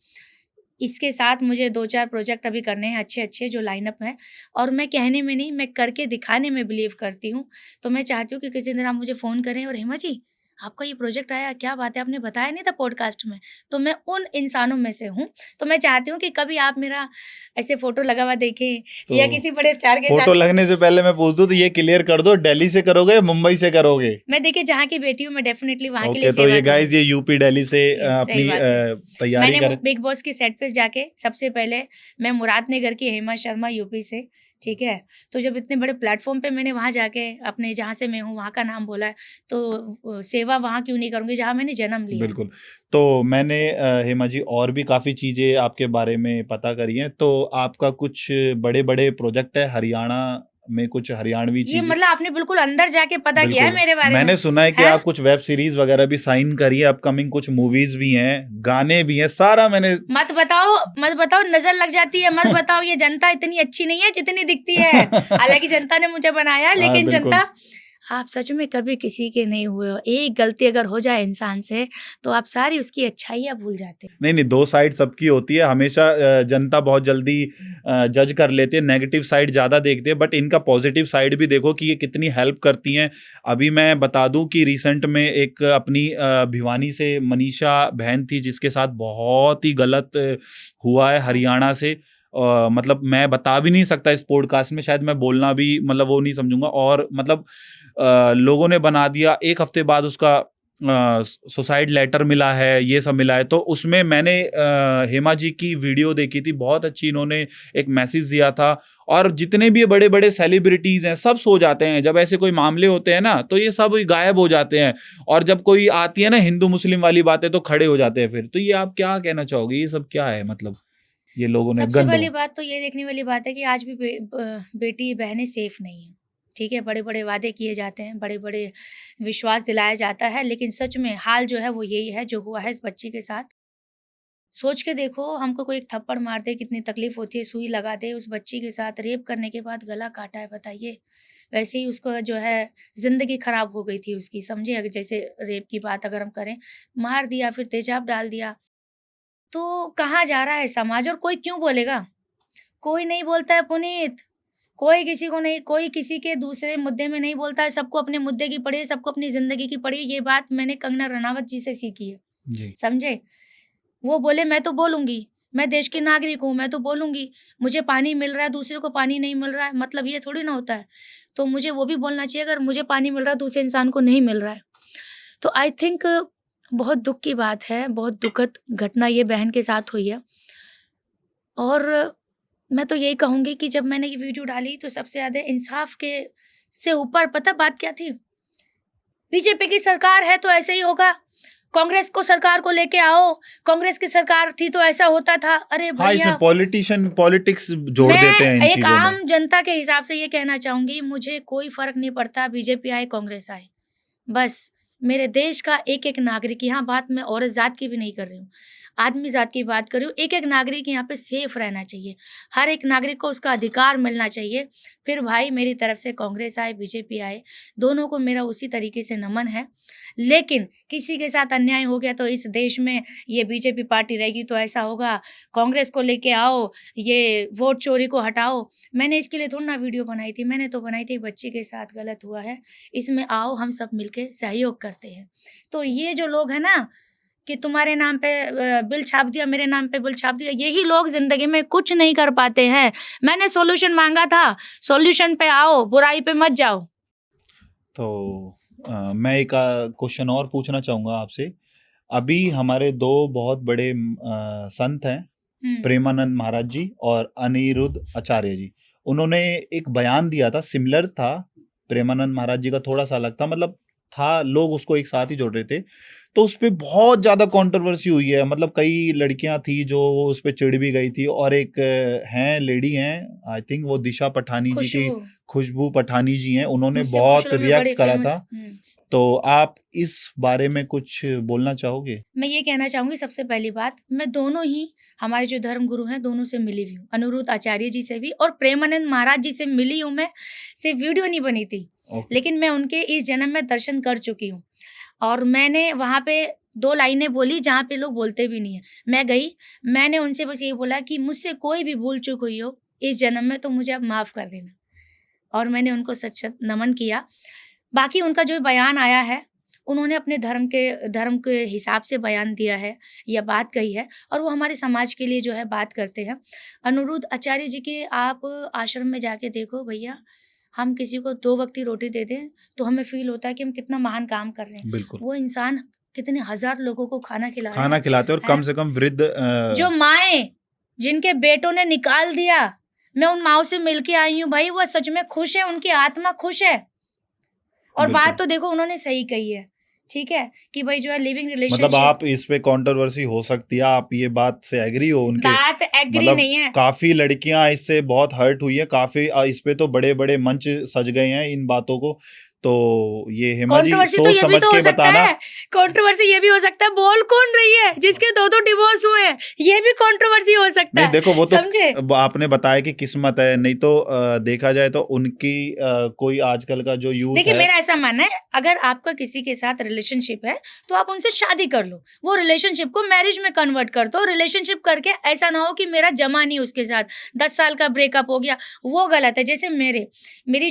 इसके साथ मुझे 2-4 प्रोजेक्ट अभी करने हैं अच्छे-अच्छे जो लाइनअप में है। और मैं कहने में नहीं, मैं करके दिखाने में बिलीव करती हूँ। तो मैं चाहती हूँ कि किसी दिन आप मुझे फ़ोन करें और हेमा जी, आपका ये प्रोजेक्ट आया, क्या बात है, आपने बताया नहीं था पॉडकास्ट में। तो मैं उन इंसानों में से हूँ। तो मैं चाहती हूँ कि कभी आप मेरा ऐसे फ़ोटो लगा हुआ देखें, तो या किसी बड़े स्टार के फोटो साथ। लगने से पहले मैं पूछ दूं, तो ये क्लियर कर दो, दिल्ली से करोगे या मुंबई से करोगे? मैं देखिए जहाँ की बेटी हूँ, मैं डेफ़िनेटली वहाँ के लिए ओके, तो सेवा ये गाइस, करूँगी। ये यूपी दिल्ली से यस, सही अपनी बात है। तैयारी मैंने कर। बिग बॉस की सेट पे जाके सबसे पहले, मैं मुरादनगर की हेमा शर्मा यूपी से, ठीक है? तो जब इतने बड़े प्लेटफ़ॉर्म पे मैंने वहाँ जाके अपने जहाँ से मैं हूँ वहाँ का नाम बोला है, तो सेवा वहाँ क्यों नहीं करूँगी जहाँ मैंने जन्म लिया है। बिल्कुल। तो मैंने हेमा जी और भी काफ़ी चीज़ें आपके बारे में पता करी हैं। तो आपका कुछ बड़े-बड़े प्रोजेक्ट है हरियाणा में, कुछ हरियाणवी ये चीज़ें? मतलब आपने बिल्कुल अंदर जाके पता किया है बिल्कुल। मेरे बारे में, मैंने सुना है कि हैं? आप कुछ वेब सीरीज़ वगैरह भी साइन करी है, अपकमिंग कुछ मूवीज़ भी हैं, गाने भी हैं, सारा मैंने मत बताओ, नज़र लग जाती है, मत बताओ, ये जनता इतनी अच्छी नहीं है जितनी दिखती है। हालाँकि जनता ने मुझे बनाया, हाँ, लेकिन बिल्कुल। जनता, आप सच में कभी किसी के नहीं हुए हो। एक गलती अगर हो जाए इंसान से, तो आप सारी उसकी अच्छाइयाँ भूल जाते हो। नहीं, नहीं, 2 साइड सबकी होती है। हमेशा जनता बहुत जल्दी जज कर लेती है, नेगेटिव साइड ज़्यादा देखते हैं, बट इनका पॉजिटिव साइड भी देखो कि ये कितनी हेल्प करती हैं। अभी मैं बता दूं कि रिसेंट में एक अपनी भिवानी से मनीषा बहन थी, जिसके साथ बहुत ही गलत हुआ है हरियाणा से। मतलब मैं बता भी नहीं सकता इस पॉडकास्ट में, शायद मैं बोलना भी मतलब वो नहीं समझूंगा। और मतलब लोगों ने बना दिया, 1 हफ्ते बाद उसका सुसाइड लेटर मिला है, ये सब मिला है। तो उसमें मैंने हेमा जी की वीडियो देखी थी, बहुत अच्छी इन्होंने एक मैसेज दिया था। और जितने भी बड़े बड़े सेलिब्रिटीज हैं सब सो जाते हैं जब ऐसे कोई मामले होते हैं ना, तो ये सब गायब हो जाते हैं। और जब कोई आती है ना हिंदू मुस्लिम वाली बातें, तो खड़े हो जाते हैं फिर। तो ये आप क्या कहना चाहोगे, ये सब क्या है मतलब? ये लोगों ने सबसे गंद पहली बात तो ये देखने वाली बात है कि आज भी बेटी बहनें सेफ नहीं है। ठीक है, बड़े बड़े वादे किए जाते हैं, बड़े बड़े विश्वास दिलाया जाता है, लेकिन सच में हाल जो है वो यही है जो हुआ है इस बच्ची के साथ। सोच के देखो, हमको कोई एक थप्पड़ मार दे कितनी तकलीफ होती है, सुई लगा दे, उस बच्ची के साथ रेप करने के बाद गला काटा है, बताइए। वैसे ही उसको जो है ज़िंदगी खराब हो गई थी उसकी, समझे? अगर जैसे रेप की बात अगर हम करें, मार दिया फिर तेज़ाब डाल दिया, तो कहाँ जा रहा है समाज और कोई क्यों बोलेगा? कोई नहीं बोलता है पुनीत, कोई किसी को नहीं, कोई किसी के दूसरे मुद्दे में नहीं बोलता है, सबको अपने मुद्दे की पड़ी है, सबको अपनी ज़िंदगी की पड़ी है। ये बात मैंने कंगना रनावत जी से सीखी है, जी। समझे? वो बोले मैं तो बोलूँगी, मैं देश की नागरिक हूँ, मैं तो बोलूँगी, मुझे पानी मिल रहा है, दूसरे को पानी नहीं मिल रहा है, मतलब ये थोड़ी ना होता है। तो मुझे वो भी बोलना चाहिए अगर मुझे पानी मिल रहा है, दूसरे इंसान को नहीं मिल रहा है। तो आई थिंक बहुत दुःख की बात है, बहुत दुखद घटना ये बहन के साथ हुई है। और मैं तो यही कहूँगी कि जब मैंने ये वीडियो डाली तो सबसे ज़्यादा इंसाफ के से ऊपर पता बात क्या थी? बीजेपी की सरकार है तो ऐसे ही होगा, कांग्रेस को सरकार को लेके आओ, कांग्रेस की सरकार थी तो ऐसा होता था। अरे हाँ, इसमें भैया, पॉलिटिक्स जोड़ देते हैं मैं इन एक चीज़ों में। आम जनता के हिसाब से ये कहना चाहूँगी, मुझे कोई फ़र्क नहीं पड़ता बीजेपी आए, कांग्रेस आए। बस मेरे देश का एक-एक नागरिक, यहाँ बात मैं औरत ज़ात की भी नहीं कर रही हूँ, आदमी ज़ात की बात कर रही हूँ, एक-एक नागरिक यहाँ पे सेफ रहना चाहिए। हर एक नागरिक को उसका अधिकार मिलना चाहिए। फिर भाई मेरी तरफ से कांग्रेस आए, बीजेपी आए, दोनों को मेरा उसी तरीके से नमन है। लेकिन किसी के साथ अन्याय हो गया तो इस देश में ये बीजेपी पार्टी रहेगी तो ऐसा होगा, कांग्रेस को लेके आओ, ये वोट चोरी को हटाओ। मैंने इसके लिए थोड़ी ना वीडियो बनाई थी, मैंने तो बनाई थी एक बच्ची के साथ गलत हुआ है, इसमें आओ हम सब मिलके सहयोग करते हैं। तो ये जो लोग हैं ना कि तुम्हारे नाम पे बिल छाप दिया, मेरे नाम पे बिल छाप दिया, यही लोग ज़िंदगी में कुछ नहीं कर पाते हैं। मैंने सॉल्यूशन माँगा था, सॉल्यूशन पे आओ, बुराई पे मत जाओ। तो मैं एक क्वेश्चन और पूछना चाहूँगा आपसे। अभी हमारे 2 बहुत बड़े संत हैं, हुँ, प्रेमानंद महाराज जी और अनिरुद्ध आचार्य जी। उन्होंने एक बयान दिया था, सिमिलर था, प्रेमानंद महाराज जी का थोड़ा-सा अलग था, मतलब था, लोग उसको एक साथ ही जोड़ रहे थे। तो उसपे बहुत ज़्यादा कंट्रोवर्सी हुई है, मतलब कई लड़कियां थी जो उस पे चिढ़ भी गई थी, और एक हैं, लेडी हैं, आई थिंक वो दिशा पठानी जी की, खुशबू, खुशबू पठानी जी हैं, उन्होंने मुझसे पूछ बहुत लो, मैं रिएक्ट बड़ी करा फ़ेमस। था। तो आप इस बारे में कुछ बोलना चाहोगे? मैं ये कहना चाहूँगी सबसे पहली बात, मैं दोनों ही हमारे जो धर्म गुरु हैं, दोनों से मिली हुई हूँ। अनिरुद्ध आचार्य जी से भी और प्रेमानंद महाराज जी से मिली हूँ मैं, सिर्फ़ वीडियो नहीं बनी थी। ओके। लेकिन मैं उनके इस जन्म में दर्शन कर चुकी हूँ और मैंने वहाँ पे 2 लाइनें बोली जहाँ पे लोग बोलते भी नहीं हैं। मैं गई, मैंने उनसे बस यही बोला कि मुझसे कोई भी भूल-चूक हुई हो इस जन्म में तो मुझे आप माफ़ कर देना, और मैंने उनको सच-सच नमन किया। बाकी उनका जो बयान आया है, उन्होंने अपने धर्म के हिसाब से बयान दिया है या बात कही है और वो हमारे समाज के लिए जो है बात करते हैं। अनिरुद्ध आचार्य जी के आप आश्रम में जाके देखो भैया, हम किसी को 2 वक़्त की रोटी दे दें, तो हमें फ़ील होता है कि हम कितना महान काम कर रहे हैं। बिल्कुल। वो इंसान कितने हज़ार लोगों को खाना खिला रहे खाना हैं, खिलाते हैं और कम हैं? से कम वृद्ध जो माएँ, जिनके बेटों ने निकाल दिया, मैं उन माँओं से मिल के आई हूँ भाई, वो सच में खुश है, उनकी आत्मा खुश है। और बिल्कुल। बात तो देखो उन्होंने सही कही है, ठीक है? कि भई जो है लिविंग मतलब रिलेशनशिप, आप इस पे कंट्रोवर्सी हो सकती है, आप ये बात से एग्री हो उनके, बात एग्री मतलब नहीं है। काफी लड़कियां इससे बहुत हर्ट हुई है, काफी इस पे तो बड़े बड़े मंच सज गए हैं इन बातों को। तो ये हेमा जी कंट्रोवर्सी तो सोच ये भी समझ तो हो के सकता बताना। है, कंट्रोवर्सी ये भी हो सकता है, बोल कौन रही है जिसके 2-2 डिवोर्स हुए हैं, ये भी कंट्रोवर्सी हो सकता नहीं है, देखो, वो तो समझे? आपने बताया कि किस्मत है, नहीं तो देखा जाए तो उनकी कोई आजकल का जो यूथ देखिए है। मेरा ऐसा मानना है, अगर आपका किसी के साथ रिलेशनशिप है, तो आप उनसे शादी कर लो। वो रिलेशनशिप को मैरिज में कन्वर्ट कर दो। रिलेशनशिप करके ऐसा ना हो कि मेरा जमा नहीं उसके साथ, 10 साल का ब्रेकअप हो गया, वो गलत है। जैसे मेरी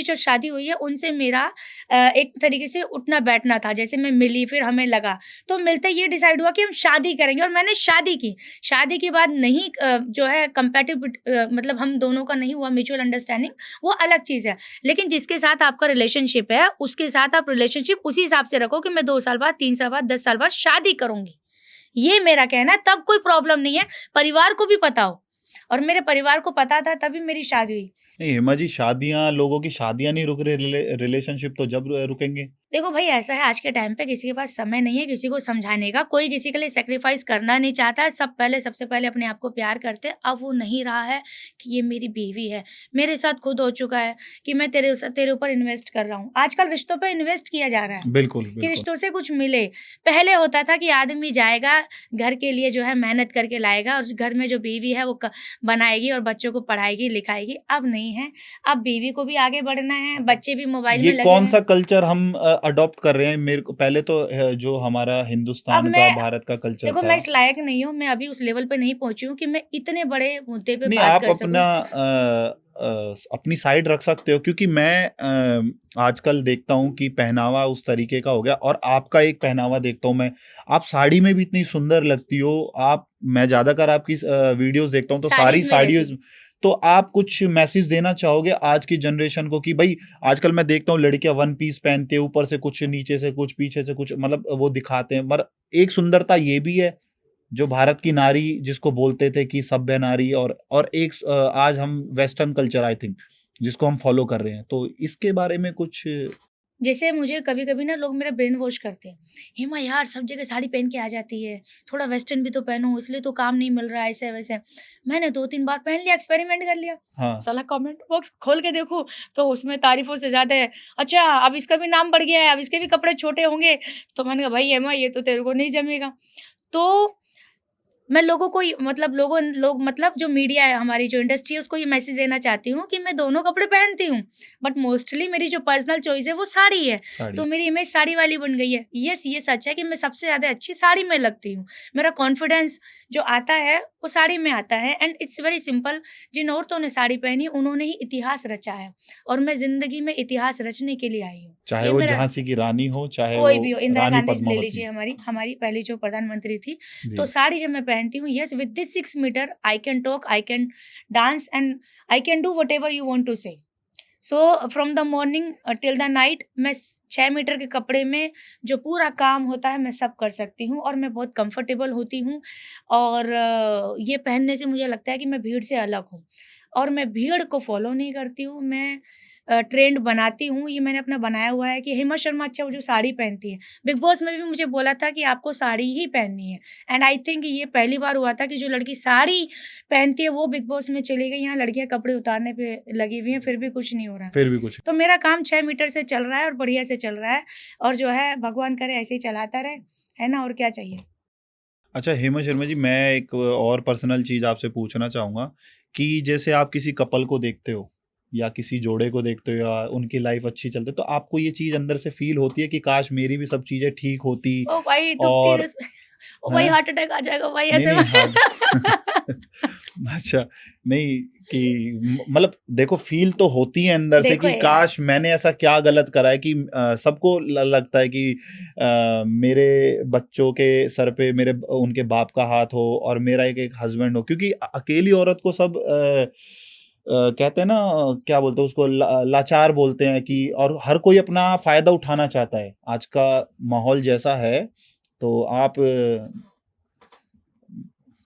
जो शादी हुई है, उनसे मेरा एक तरीके से उठना-बैठना था। जैसे मैं मिली, फिर हमें लगा, तो मिलते ये डिसाइड हुआ कि हम शादी करेंगे और मैंने शादी की। शादी के बाद नहीं जो है मतलब हम दोनों का नहीं हुआ म्यूचुअल अंडरस्टैंडिंग, वो अलग चीज़ है। लेकिन जिसके साथ आपका रिलेशनशिप है, उसके साथ आप रिलेशनशिप उसी हिसाब से रखो कि मैं 2 साल बाद, 3 साल बाद, 10 साल बाद शादी करूँगी। ये मेरा कहना है, तब कोई प्रॉब्लम नहीं है, परिवार को भी पता हो और मेरे परिवार को पता था तभी मेरी शादी हुई। नहीं हेमा जी, शादियां, लोगों की शादियां नहीं रुक रही, रिलेशनशिप तो जब रुकेंगे? देखो भाई, ऐसा है आज के टाइम पे किसी के पास समय नहीं है किसी को समझाने का, कोई किसी के लिए सैक्रिफाइस करना नहीं चाहता है, सब पहले सबसे पहले अपने आप को प्यार करते हैं। अब वो नहीं रहा है कि ये मेरी बीवी है, मेरे साथ खुद हो चुका है कि मैं तेरे ऊपर इन्वेस्ट कर रहा हूँ। आजकल रिश्तों पे इन्वेस्ट किया जा रहा है बिल्कुल, कि बिल्कुल। रिश्तों से कुछ मिले। पहले होता था कि आदमी जाएगा, घर के लिए जो है मेहनत करके लाएगा और घर में जो बीवी है वो बनाएगी और बच्चों को पढ़ाएगी लिखाएगी। अब नहीं है, अब बीवी को भी आगे बढ़ना है, बच्चे भी मोबाइल ये में लगे कौन हुए सा हैं। कल्चर हम अडॉप्ट कर रहे हैं? मेरे को पहले तो जो हमारा अब हिंदुस्तान का, मैं भारत का कल्चर देखो, था। मैं इस लायक नहीं हूँ, मैं अभी उस लेवल पे नहीं पहुँची हूँ कि मैं इतने बड़े मुद्दे पे नहीं, बात आप कर सकूँ। अपनी साइड रख सकते हो, क्योंकि मैं आजकल देखता हूँ कि पहनावा उस तरीके का हो गया, और आपका एक पहनावा देखता हूँ मैं, आप साड़ी में भी इतनी सुंदर लगती हो। आप मैं ज्यादातर आपकी वीडियोस देखता हूँ तो सारी साड़ीज़ में रहती साड़ियों। हूँ। तो आप कुछ मैसेज देना चाहोगे आज की जनरेशन को कि भाई, आजकल मैं देखता हूँ लड़कियां वन पीस पहनती है, ऊपर से कुछ, नीचे से कुछ, पीछे से कुछ, मतलब वो दिखाते हैं। मगर एक सुंदरता ये भी है जो भारत की नारी जिसको बोलते थे कि सभ्य नारी, और एक आज हम वेस्टर्न कल्चर, आई थिंक, जिसको हम फॉलो कर रहे हैं, तो इसके बारे में कुछ। जैसे मुझे कभी-कभी ना लोग मेरा ब्रेन वॉश करते हैं। हेमा यार, सब जगह साड़ी पहन के आ जाती है, थोड़ा वेस्टर्न भी तो पहनो, इसलिए तो काम नहीं मिल रहा है, ऐसे-वैसे। मैंने 2-3 बार पहन लिया, एक्सपेरिमेंट कर लिया। हाँ। साला कमेंट बॉक्स खोल के देखूँ तो उसमें तारीफ़ों से ज़्यादा है, अच्छा अब इसका भी नाम बढ़ गया है, अब इसके भी कपड़े छोटे होंगे। तो मैंने कहा भाई हेमा, ये तो तेरे को नहीं जमेगा। तो मैं लोगों को लोग मतलब जो मीडिया है, हमारी जो इंडस्ट्री है, उसको ये मैसेज देना चाहती हूँ कि मैं दोनों कपड़े पहनती हूँ, बट मोस्टली मेरी जो पर्सनल चॉइस है वो साड़ी है। साड़ी। तो मेरी इमेज साड़ी वाली बन गई है। यस, ये सच है कि मैं सबसे ज़्यादा अच्छी साड़ी में लगती हूँ। मेरा कॉन्फिडेंस जो आता है वो साड़ी में आता है, एंड इट्स वेरी सिंपल। जिन औरतों ने साड़ी पहनी उन्होंने ही इतिहास रचा है, और मैं ज़िंदगी में इतिहास रचने के लिए आई हूँ। चाहे ये वो मेरा झांसी की रानी हो, चाहे वो कोई भी हो, इंदिरा रानी गांधी ले पद्मावती। लीजिए, हमारी हमारी पहली जो प्रधानमंत्री थी। तो जी। साड़ी जब मैं पहनती हूँ, yes, with this 6 metre I can talk, I can dance, and I can do whatever you want to say. So from the morning till the night, मैं 6 मीटर के कपड़े में जो पूरा काम होता है मैं सब कर सकती हूँ, और मैं बहुत कंफर्टेबल होती हूँ। और ये पहनने से मुझे लगता है कि मैं भीड़ से अलग हूँ, और मैं भीड़ को फॉलो नहीं करती हूँ। मैं ट्रेंड बनाती हूँ। ये मैंने अपना बनाया हुआ है कि हेमा शर्मा अच्छा वो जो साड़ी पहनती है, बिग बॉस में भी मुझे बोला था कि आपको साड़ी ही पहननी है, एंड आई थिंक ये पहली बार हुआ था कि जो लड़की साड़ी पहनती है वो बिग बॉस में चली गई। यहाँ लड़कियां कपड़े उतारने पे लगी हुई हैं, फिर भी कुछ नहीं हो रहा। फिर भी कुछ। तो मेरा काम 6 मीटर से चल रहा है और बढ़िया से चल रहा है, और जो है भगवान करे ऐसे ही चलाता रहे, है ना? और क्या चाहिए? अच्छा हेमा शर्मा जी, मैं एक और पर्सनल चीज आपसे पूछना चाहूंगा कि जैसे आप किसी कपल को देखते हो या किसी जोड़े को देखते हो, या उनकी लाइफ अच्छी चलती है, तो आपको ये चीज अंदर से फील होती है कि काश मेरी भी सब चीजें ठीक होती। ओ भाई, दुखती और रस ओ भाई, हैं। हार्ट अटैक आ जाएगा भाई नहीं, ऐसे नहीं, में। हार्ड। अच्छा। नहीं, कि मतलब देखो, फील तो होती है अंदर से देखो कि यार, काश मैंने ऐसा क्या गलत करा है कि सबको लगता है कि मेरे बच्चों के सर पे मेरे उनके बाप का हाथ हो, और मेरा एक एक हस्बैंड हो, क्योंकि अकेली औरत को सब कहते हैं ना, क्या बोलते हैं उसको, लाचार बोलते हैं कि, और हर कोई अपना फायदा उठाना चाहता है, आज का माहौल जैसा है। तो आप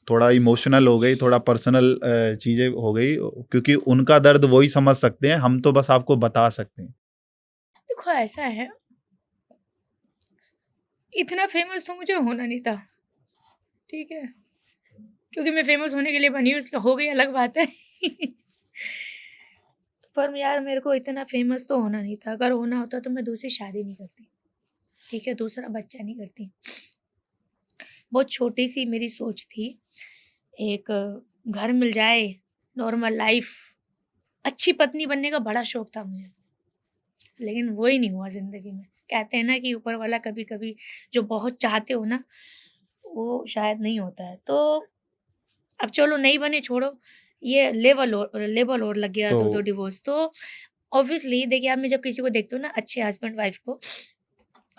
थोड़ा इमोशनल हो गई, थोड़ा पर्सनल चीजें हो गई, क्योंकि उनका दर्द वही समझ सकते हैं, हम तो बस आपको बता सकते हैं। देखो ऐसा है, इतना फेमस तो मुझे होना नहीं था, ठीक है? क्योंकि मैं फेमस होने के लिए बनी हूँ, इसलिए हो गई अलग बात है। पर यार, मेरे को इतना फेमस तो होना नहीं था। अगर होना होता तो मैं दूसरी शादी नहीं करती, ठीक है? दूसरा बच्चा नहीं करती। बहुत छोटी-सी मेरी सोच थी। एक घर मिल जाए, नॉर्मल लाइफ, अच्छी पत्नी बनने का बड़ा शौक था मुझे, लेकिन वो ही नहीं हुआ ज़िंदगी में। कहते हैं ना कि ऊपर वाला कभी-कभी जो बहुत चाहते हो ना, वो शायद नहीं होता है। तो अब चलो नहीं बने, छोड़ो। ये लेबल और लग गया, तो 2-2 डिवोर्स। तो ऑब्वियसली देखिए, अब मैं जब किसी को देखती हूँ ना, अच्छे हस्बैंड वाइफ को,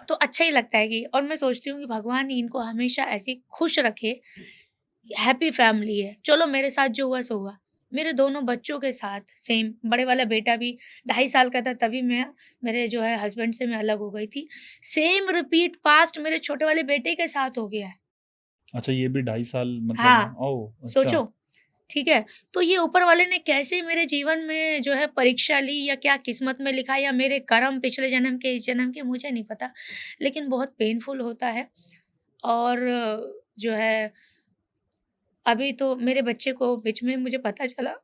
तो अच्छा ही लगता है कि, और मैं सोचती हूँ कि भगवान ही इनको हमेशा ऐसे खुश रखे, हैप्पी फैमिली है। चलो मेरे साथ जो हुआ सो हुआ। मेरे दोनों बच्चों के साथ सेम, बड़े वाला बेटा भी 2.5 साल का था तभी मैं मेरे जो है हस्बैंड से मैं अलग हो गई थी। सेम रिपीट पास्ट मेरे छोटे वाले बेटे के साथ हो गया है। अच्छा, ये भी 2.5 साल मतलब? हाँ, ओह, अच्छा। सोचो। ठीक है? तो ये ऊपर वाले ने कैसे मेरे जीवन में जो है परीक्षा ली या क्या किस्मत में लिखा या मेरे कर्म पिछले जन्म के, इस जन्म के, मुझे नहीं पता। लेकिन बहुत पेनफुल होता है और जो है अभी तो मेरे बच्चे को बीच में मुझे पता चला,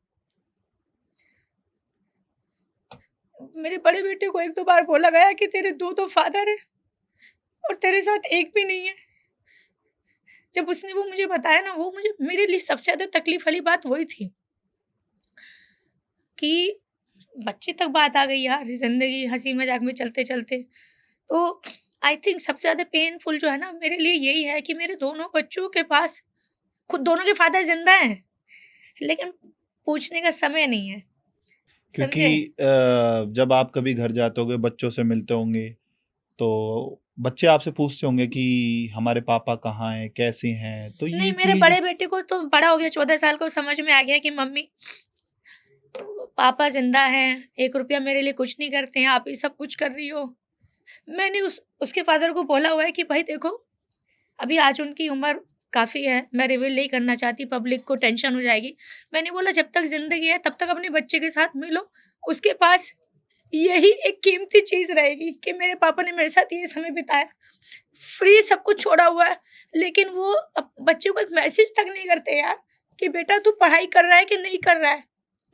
मेरे बड़े बेटे को 1-2 बार बोला गया कि तेरे 2-2 फादर हैं और तेरे साथ एक भी नहीं है। जब उसने वो मुझे बताया ना, वो मुझे मेरे लिए सबसे ज़्यादा तकलीफ वाली बात वही थी कि बच्चे तक बात आ गई यार, ज़िंदगी हँसी-मज़ाक में चलते-चलते। तो आई थिंक सबसे ज़्यादा पेनफुल जो है ना मेरे लिए यही है कि मेरे दोनों बच्चों के पास खुद दोनों के फादर ज़िंदा हैं, लेकिन पूछने का समय नहीं है, क्योंकि समझे? जब आप कभी घर जाते होंगे, बच्चों से मिलते होंगे, तो बच्चे आपसे पूछते होंगे कि हमारे पापा कहाँ हैं, कैसे हैं? तो नहीं, ये मेरे चीज़ बड़े बेटे को तो बड़ा हो गया, 14 साल का, समझ में आ गया कि मम्मी पापा ज़िंदा हैं, 1 रुपया मेरे लिए कुछ नहीं करते हैं, आप ही सब कुछ कर रही हो। मैंने उसके फादर को बोला हुआ है कि भाई देखो, अभी आज उनकी उम्र काफ़ी है, मैं रिवील नहीं करना चाहती, पब्लिक को टेंशन हो जाएगी। मैंने बोला जब तक ज़िंदगी है तब तक अपने बच्चे के साथ मिलो, उसके पास यही एक कीमती चीज़ रहेगी कि मेरे पापा ने मेरे साथ ये समय बिताया। फ्री सब कुछ छोड़ा हुआ है, लेकिन वो बच्चे को एक मैसेज तक नहीं करते यार कि बेटा तू पढ़ाई कर रहा है कि नहीं कर रहा है।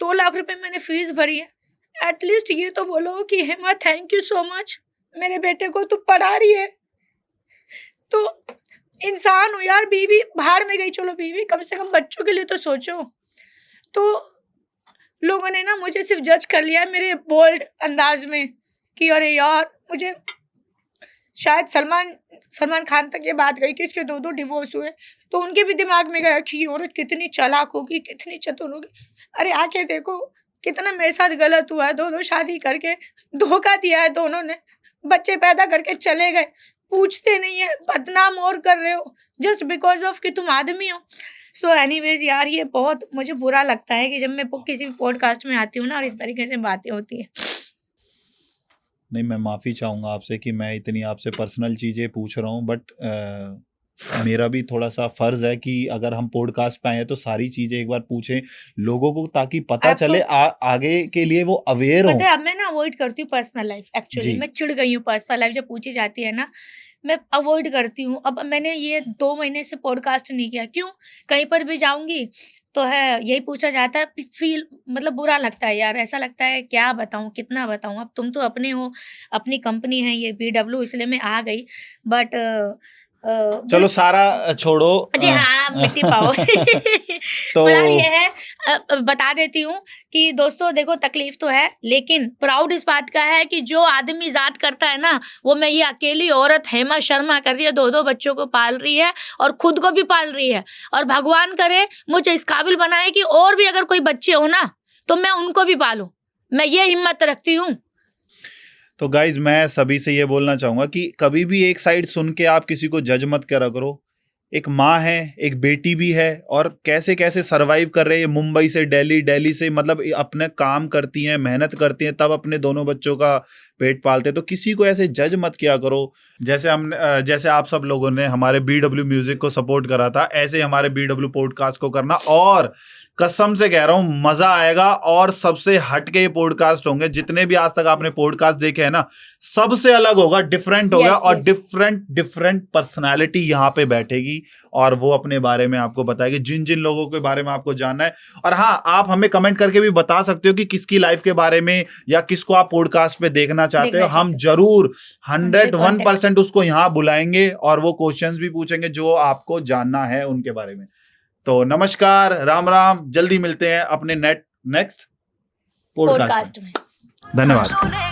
2 लाख रुपए मैंने फीस भरी है, एटलीस्ट ये तो बोलो कि Hema thank you so much, मेरे बेटे को तू पढ़ा रही है। तो इंसान हो यार, बीवी बाहर में गई, चलो बीवी कम से कम बच्चों के लिए तो सोचो। तो लोगों ने ना मुझे सिर्फ जज कर लिया है मेरे बोल्ड अंदाज में कि अरे यार, मुझे शायद सलमान खान तक ये बात गई कि इसके 2-2 डिवोर्स हुए, तो उनके भी दिमाग में गया कि ये औरत कितनी चालाक होगी, कितनी चतुर होगी। अरे आके देखो कितना मेरे साथ गलत हुआ है, 2-2 शादी करके धोखा दिया है दोनों ने, बच्चे पैदा करके चले गए, पूछते नहीं है, बदनाम और कर रहे हो जस्ट बिकॉज़ ऑफ कि तुम आदमी हो। सो एनीवेज़ यार, ये बहुत मुझे बुरा लगता है कि जब मैं किसी पॉडकास्ट में आती हूँ ना और इस तरीके से बातें होती हैं। नहीं, मैं माफ़ी चाहूँगा आपसे कि मैं इतनी आपसे पर्सनल चीज़ें पूछ रहा हूँ, बट मेरा भी थोड़ा-सा फ़र्ज़ है कि अगर हम पॉडकास्ट पे आए हैं तो सारी चीज़ें एक बार पूछें लोगों को, ताकि पता अब तो चले आगे के लिए वो अवेयर हों। पता है, अब मैं ना अवॉइड करती हूँ पर्सनल लाइफ। एक्चुअली जी। मैं चिढ़ गई हूँ, पर्सनल लाइफ जब पूछी जाती है ना, मैं अवॉइड करती हूँ। अब मैंने ये 2 महीने से पॉडकास्ट नहीं किया। क्यों? कहीं पर भी जाऊँगी तो है यही पूछा जाता है, फील मतलब बुरा लगता है यार, ऐसा लगता है क्या बताऊँ, कितना बताऊँ। अब तुम तो अपने हो, अपनी कंपनी है ये बीडब्ल्यू, इसलिए मैं आ गई। बट चलो सारा छोड़ो। जी हाँ, मिट्टी पाओ। तो फिलहाल ये है, बता देती हूँ कि दोस्तों देखो, तकलीफ तो है, लेकिन प्राउड इस बात का है कि जो आदमी ज़ात करता है ना, वो मैं ये अकेली औरत हेमा शर्मा कर रही है, 2-2 बच्चों को पाल रही है और खुद को भी पाल रही है। और भगवान करे मुझे इस काबिल बनाए कि और भी अगर कोई बच्चे हो ना, तो मैं उनको भी पालूँ। मैं ये हिम्मत रखती हूँ। तो गाइज, मैं सभी से ये बोलना चाहूँगा कि कभी भी एक साइड सुन के आप किसी को जज मत करा करो। एक माँ है, एक बेटी भी है, और कैसे कैसे सरवाइव कर रहे हैं, मुंबई से दिल्ली, दिल्ली से, मतलब अपने काम करती हैं, मेहनत करती हैं, तब अपने दोनों बच्चों का पेट पालते हैं। तो किसी को ऐसे जज मत किया करो। जैसे आप सब लोगों ने हमारे BW म्यूजिक को सपोर्ट करा था, ऐसे हमारे BW पॉडकास्ट को करना। और कसम से कह रहा हूँ, मजा आएगा और सबसे हटके ये पॉडकास्ट होंगे। जितने भी आज तक आपने पॉडकास्ट देखे हैं ना, सबसे अलग होगा, डिफरेंट होगा। यस, और यस। डिफरेंट पर्सनालिटी यहाँ पे बैठेगी और वो अपने बारे में आपको बताएगी, जिन जिन लोगों के बारे में आपको जानना है। और हाँ, आप हमें कमेंट करके भी बता सकते हो कि किसकी लाइफ के बारे में या किसको आप पॉडकास्ट पे देखना चाहते हो। हम जरूर हमसे कॉन्टेक्ट 101% उसको यहाँ बुलाएंगे और वो क्वेश्चंस भी पूछेंगे जो आपको जानना है उनके बारे में। तो नमस्कार, राम राम, जल्दी मिलते हैं अपने नेक्स्ट पॉडकास्ट में। में। धन्यवाद।